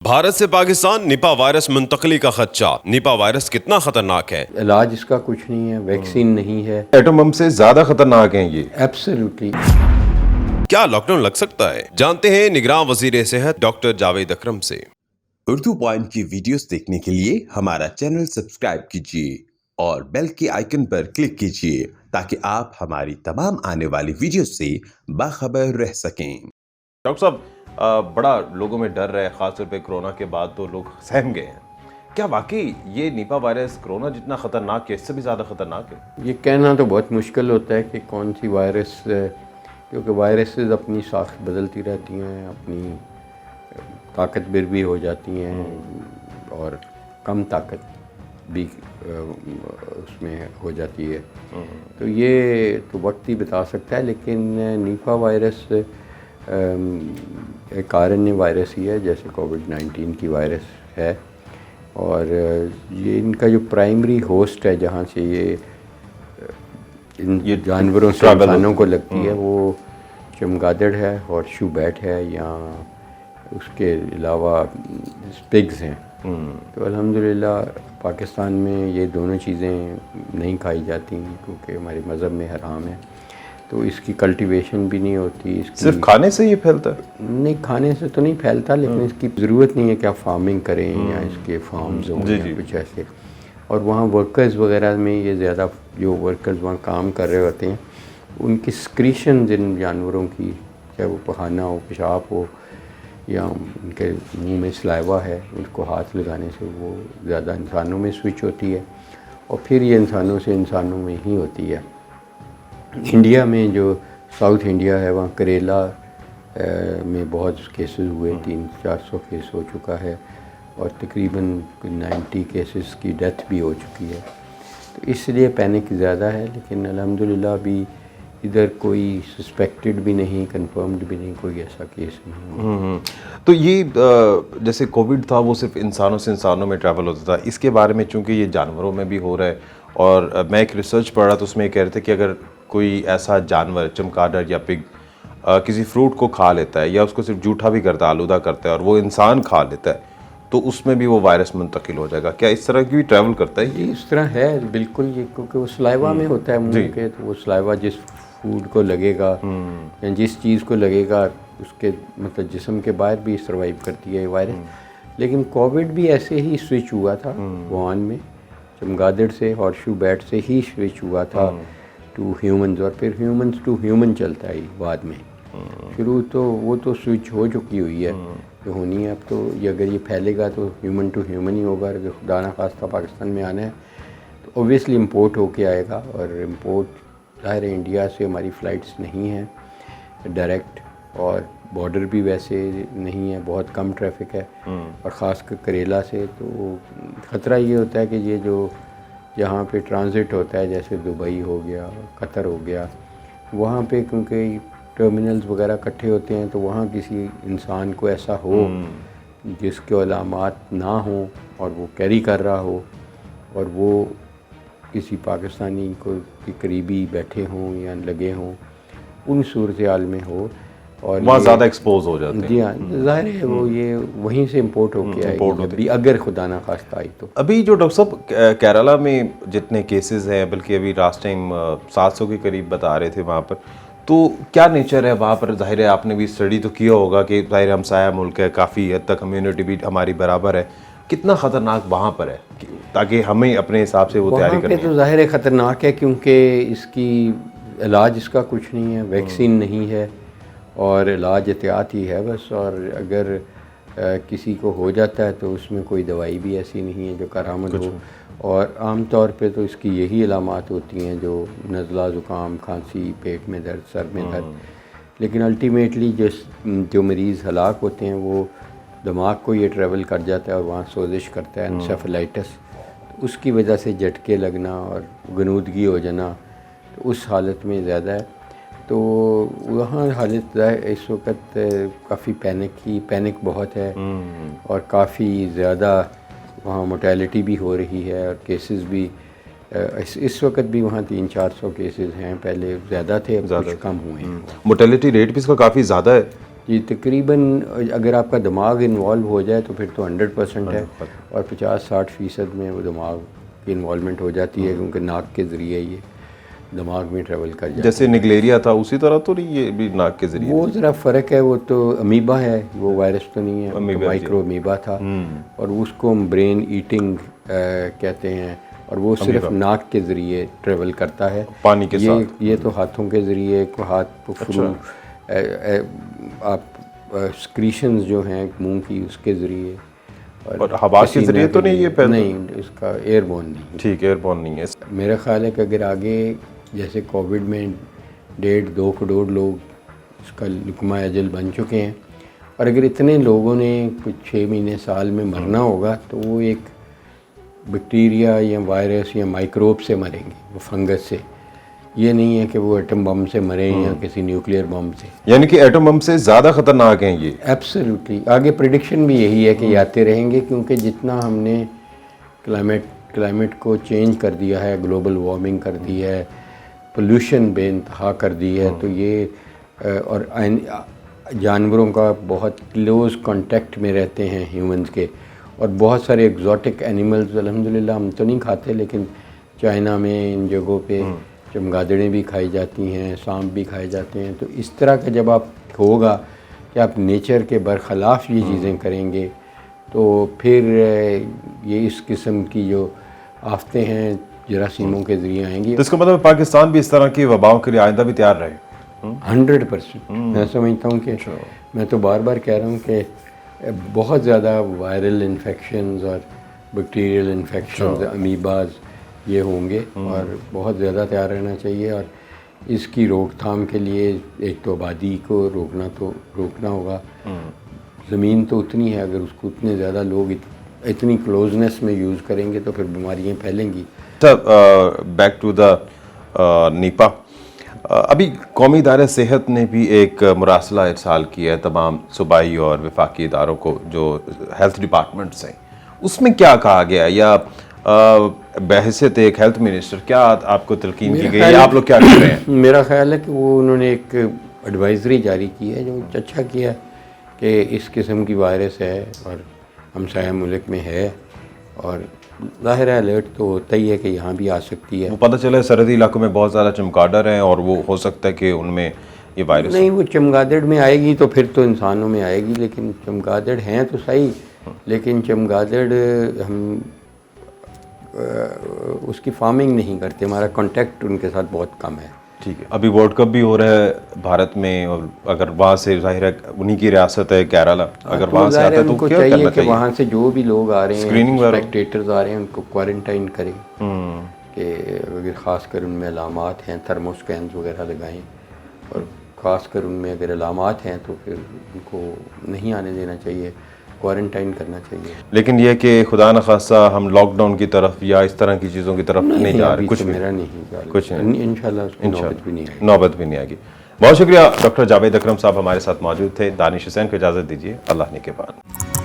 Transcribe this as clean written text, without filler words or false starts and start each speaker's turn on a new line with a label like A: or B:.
A: بھارت سے پاکستان نپا وائرس منتقلی کا خدشہ۔ نپا وائرس کتنا خطرناک ہے؟
B: علاج اس کا کچھ نہیں ہے، ویکسین نہیں ہے۔
C: ایٹم بم سے زیادہ خطرناک ہیں یہ۔
B: ایبسلیوٹلی۔
A: کیا لاک ڈاؤن لگ سکتا ہے؟ جانتے ہیں نگراں وزیر صحت ڈاکٹر جاوید اکرم سے۔
D: اردو پوائنٹ کی ویڈیوز دیکھنے کے لیے ہمارا چینل سبسکرائب کیجیے اور بیل کے آئیکن پر کلک کیجیے تاکہ آپ ہماری تمام آنے والی ویڈیوز سے باخبر رہ سکیں۔
C: ڈاکٹر صاحب بڑا لوگوں میں ڈر رہا ہے، خاص طور پہ کرونا کے بعد تو لوگ سہم گئے ہیں۔ کیا واقعی یہ نیپا وائرس کرونا جتنا خطرناک ہے، اس سے بھی زیادہ خطرناک ہے؟
B: یہ کہنا تو بہت مشکل ہوتا ہے کہ کون سی وائرس، کیونکہ وائرسز اپنی ساخت بدلتی رہتی ہیں، اپنی طاقت بر بھی ہو جاتی ہیں اور کم طاقت بھی اس میں ہو جاتی ہے۔ تو یہ تو وقت ہی بتا سکتا ہے، لیکن نیپا وائرس ایک RNA وائرس ہی ہے، جیسے COVID-19 کی وائرس ہے، اور یہ ان کا جو پرائمری ہوسٹ ہے جہاں سے یہ جانوروں سے انسانوں کو لگتی ہے، وہ چمگادڑ ہے، ہارس شو بیٹ ہے، یا اس کے علاوہ پگز ہیں۔ تو الحمدللہ پاکستان میں یہ دونوں چیزیں نہیں کھائی جاتی ہیں کیونکہ ہمارے مذہب میں حرام ہے، تو اس کی کلٹیویشن بھی نہیں ہوتی۔ اس کی
C: صرف کھانے سے یہ پھیلتا ہے؟
B: نہیں، کھانے سے تو نہیں پھیلتا، لیکن اس کی ضرورت نہیں ہے کہ آپ فارمنگ کریں یا اس کے فارمز ہوں یا کچھ ایسے۔ اور وہاں ورکرز وغیرہ میں یہ زیادہ، جو ورکرز وہاں کام کر رہے ہوتے ہیں، ان کی سکریشنز ان جانوروں کی، چاہے وہ پخانہ ہو، پیشاب ہو، یا ان کے منہ میں سلائیوا ہے، ان کو ہاتھ لگانے سے وہ زیادہ انسانوں میں سوئچ ہوتی ہے، اور پھر یہ انسانوں سے انسانوں میں ہی ہوتی ہے۔ انڈیا میں جو ساؤتھ انڈیا ہے، وہاں کریلا میں بہت کیسز ہوئے، 300-400 کیس ہو چکا ہے، اور تقریباً 90 کیسز کی ڈیتھ بھی ہو چکی ہے۔ تو اس لیے پینک زیادہ ہے، لیکن الحمدللہ ابھی ادھر کوئی سسپیکٹڈ بھی نہیں، کنفرمڈ بھی نہیں، کوئی ایسا کیس نہیں ہوا۔
C: تو یہ جیسے کووڈ تھا وہ صرف انسانوں سے انسانوں میں ٹریول ہوتا تھا، اس کے بارے میں چونکہ یہ جانوروں میں بھی ہو رہا ہے، اور میں ایک ریسرچ پڑھ رہا تھا، اس میں یہ کہہ رہے تھے کہ اگر کوئی ایسا جانور، چمگادڑ یا پگ، کسی فروٹ کو کھا لیتا ہے یا اس کو صرف جھوٹا بھی کرتا ہے، آلودہ کرتا ہے، اور وہ انسان کھا لیتا ہے، تو اس میں بھی وہ وائرس منتقل ہو جائے گا۔ کیا اس طرح کی بھی ٹریول کرتا ہے؟
B: جی اس طرح ہے بالکل، یہ کیونکہ وہ سلائیوا میں ہوتا ہے منہ کے، تو وہ سلائیوا جس فوڈ کو لگے گا یا جس چیز کو لگے گا اس کے مطلب جسم کے باہر بھی سروائیو کرتی ہے یہ وائرس۔ لیکن کووڈ بھی ایسے ہی سوئچ ہوا تھا ووہان میں، چمگادڑ سے، ہارس شو بیٹ سے ہی سوئچ ہوا تھا ٹو ہیومنز، اور پھر ہیومنز ٹو ہیومن چلتا ہے بعد میں۔ شروع تو وہ تو سوئچ ہو چکی ہوئی ہے جو ہونی ہے، اب تو یہ اگر یہ پھیلے گا تو ہیومن ٹو ہیومن ہی ہوگا۔ اگر خدا نخواستہ پاکستان میں آنا ہے تو اوبویسلی امپورٹ ہو کے آئے گا، اور امپورٹ ظاہر ہے انڈیا سے ہماری فلائٹس نہیں ہیں ڈائریکٹ، اور بارڈر بھی ویسے نہیں ہے، بہت کم ٹریفک ہے، اور خاص کر کریلا سے۔ تو خطرہ یہ ہوتا ہے کہ یہ جو جہاں پہ ٹرانزٹ ہوتا ہے، جیسے دبئی ہو گیا، قطر ہو گیا، وہاں پہ کیونکہ ٹرمینلز وغیرہ اکٹھے ہوتے ہیں، تو وہاں کسی انسان کو ایسا ہو جس کے علامات نہ ہوں اور وہ کیری کر رہا ہو، اور وہ کسی پاکستانی کو کے قریبی بیٹھے ہوں یا لگے ہوں، ان صورتحال میں ہو، اور
C: وہاں زیادہ ایکسپوز ہو جاتے ہیں۔
B: جی ہاں، ظاہر ہے وہ یہ وہیں سے امپورٹ ہو کے آئے گی جب بھی، اگر خدا نخواستہ آئی تو۔
C: ابھی جو ڈاکٹر صاحب کیرلا میں جتنے کیسز ہیں، بلکہ ابھی لاسٹ ٹائم 700 کے قریب بتا رہے تھے وہاں پر، تو کیا نیچر ہے وہاں پر؟ ظاہر ہے آپ نے بھی اسٹڈی تو کیا ہوگا کہ ظاہر ہمسایہ ملک ہے، کافی حد تک کمیونٹی بھی ہماری برابر ہے، کتنا خطرناک وہاں پر ہے تاکہ ہمیں اپنے حساب سے وہ تیاری کرنی ہے؟
B: وہاں پہ تو ظاہر ہے خطرناک ہے، کیونکہ اس کی علاج اس کا کچھ نہیں ہے، ویکسین نہیں ہے، اور علاج احتیاط ہی ہے بس۔ اور اگر کسی کو ہو جاتا ہے تو اس میں کوئی دوائی بھی ایسی نہیں ہے جو کارآمد ہو، اور عام طور پہ تو اس کی یہی علامات ہوتی ہیں جو نزلہ، زکام، کھانسی، پیٹ میں درد، سر میں درد۔ لیکن الٹیمیٹلی جو مریض ہلاک ہوتے ہیں وہ دماغ کو یہ ٹریول کر جاتا ہے اور وہاں سوزش کرتا ہے، انسیفلائٹس، اس کی وجہ سے جھٹکے لگنا اور غنودگی ہو جانا، تو اس حالت میں زیادہ ہے۔ تو وہاں حالت اس وقت کافی پینک بہت ہے، اور کافی زیادہ وہاں موٹیلٹی بھی ہو رہی ہے، اور کیسز بھی اس وقت بھی وہاں 300-400 کیسز ہیں، پہلے زیادہ تھے، اب کچھ کم ہوئے ہیں۔
C: موٹیلٹی ریٹ بھی اس کا کافی زیادہ ہے؟
B: جی تقریباً اگر آپ کا دماغ انوالو ہو جائے تو پھر تو 100% ہے، اور 50-60% میں وہ دماغ کی انوالومنٹ ہو جاتی ہے، کیونکہ ناک کے ذریعے یہ دماغ میں ٹریول کر جاتا ہے.
C: جیسے نگلیریا تھا اسی طرح تو نہیں یہ بھی ناک کے ذریعے؟
B: وہ ذرا فرق ہے، وہ تو امیبا ہے، وہ وائرس تو نہیں ہے، مائکرو امیبا تھا، اور اس کو ہم برین ایٹنگ کہتے ہیں، اور وہ صرف ناک کے ذریعے ٹریول کرتا ہے
C: پانی کے ساتھ.
B: یہ تو ہاتھوں کے ذریعے، ہاتھ فرو آپ سکریشنز جو ہیں منہ کی اس کے ذریعے،
C: اور ہوا کے ذریعے تو نہیں یہ پھیلتا؟
B: نہیں، اس کا ایئر بورن نہیں.
C: ٹھیک، ایئر بورن نہیں ہے.
B: میرا خیال ہے کہ اگر آگے جیسے کووڈ میں 1.5-2 کروڑ لوگ اس کا لقمہ اجل بن چکے ہیں، اور اگر اتنے لوگوں نے کچھ 6 مہینے سال میں مرنا ہوگا تو وہ ایک بیکٹیریا یا وائرس یا مائکروب سے مریں گے، وہ فنگس سے. یہ نہیں ہے کہ وہ ایٹم بم سے مریں یا کسی نیوکلیئر بم سے.
C: یعنی کہ ایٹم بم سے زیادہ خطرناک ہیں یہ؟
B: ایبسلیوٹلی. آگے پریڈکشن بھی یہی ہے کہ یہ آتے رہیں گے، کیونکہ جتنا ہم نے کلائمیٹ کو چینج کر دیا ہے، گلوبل وارمنگ کر دی ہے، پولوشن بے انتہا کر دی ہے، تو یہ اور جانوروں کا بہت کلوز کانٹیکٹ میں رہتے ہیں ہیومنز کے، اور بہت سارے ایگزوٹک اینیملز الحمدللہ ہم تو نہیں کھاتے، لیکن چائنا میں ان جگہوں پہ چمگادڑیں بھی کھائی جاتی ہیں، سانپ بھی کھائے جاتے ہیں. تو اس طرح کا جب آپ ہوگا کہ آپ نیچر کے برخلاف یہ چیزیں کریں گے تو پھر یہ اس قسم کی جو آفتیں ہیں جراثیموں کے ذریعے آئیں گی.
C: تو اس کا مطلب پاکستان بھی اس طرح کی وباؤں کے لیے آئندہ بھی تیار رہے؟
B: 100%. میں سمجھتا ہوں کہ میں تو بار بار کہہ رہا ہوں کہ بہت زیادہ وائرل انفیکشنز اور بیکٹیریل انفیکشنز، امیباز یہ ہوں گے، اور بہت زیادہ تیار رہنا چاہیے. اور اس کی روک تھام کے لیے ایک تو آبادی کو روکنا ہوگا. زمین تو اتنی ہے، اگر اس کو اتنے زیادہ لوگ اتنی کلوزنس میں یوز کریں گے تو پھر بیماریاں پھیلیں گی.
C: بیک ٹو دا نیپا، ابھی قومی ادارہ صحت نے بھی ایک مراسلہ ارسال کیا ہے تمام صوبائی اور وفاقی اداروں کو جو ہیلتھ ڈپارٹمنٹس ہیں. اس میں کیا کہا گیا، یا بحیثیت ایک ہیلتھ منسٹر کیا آپ کو تلقین کی گئی، یا آپ لوگ کیا کر رہے ہیں؟
B: میرا خیال ہے کہ وہ انہوں نے ایک ایڈوائزری جاری کی ہے، جو اچھا کیا کہ اس قسم کی وائرس ہے اور ہمسایہ ملک میں ہے، اور ظاہر ہے الرٹ تو ہوتا ہی ہے کہ یہاں بھی آ سکتی ہے.
C: وہ پتہ چلا ہے سرحدی علاقوں میں بہت زیادہ چمگادڑ ہیں، اور وہ ہو سکتا ہے کہ ان میں یہ وائرس
B: نہیں، وہ چمگادڑ میں آئے گی تو پھر تو انسانوں میں آئے گی، لیکن چمگادڑ ہیں تو صحیح، لیکن چمگادڑ ہم اس کی فارمنگ نہیں کرتے، ہمارا کانٹیکٹ ان کے ساتھ بہت کم ہے.
C: ٹھیک ہے. ابھی ورلڈ کپ بھی ہو رہا ہے بھارت میں، اور اگر وہاں سے ظاہر ہے انہی کی ریاست ہے کیرالہ، اگر وہاں سے آتا ہے تو کیا کرنا
B: چاہیے کہ
C: چاہیے؟
B: وہاں سے جو بھی لوگ آ رہے ہیں،
C: اسکریننگ
B: اسپیکٹیٹرز آ رہے ہیں، ان کو کوارنٹائن کریں، کہ اگر خاص کر ان میں علامات ہیں تھرمو اسکینز وغیرہ لگائیں، اور خاص کر ان میں اگر علامات ہیں تو پھر ان کو نہیں آنے دینا چاہیے، کوارنٹائن کرنا چاہیے.
C: لیکن یہ کہ خدا نخواستہ ہم لاک ڈاؤن کی طرف یا اس طرح کی چیزوں کی طرف نہیں جا رہے، کچھ
B: میرا نہیں خیال،
C: کچھ نہیں،
B: انشاءاللہ اس کی نوبت بھی نہیں آئے گی.
C: نوبت بھی نہیں آئے گی. بہت شکریہ ڈاکٹر جاوید اکرم صاحب ہمارے ساتھ موجود تھے. دانش حسین کو اجازت دیجیے. اللہ نے کے بعد.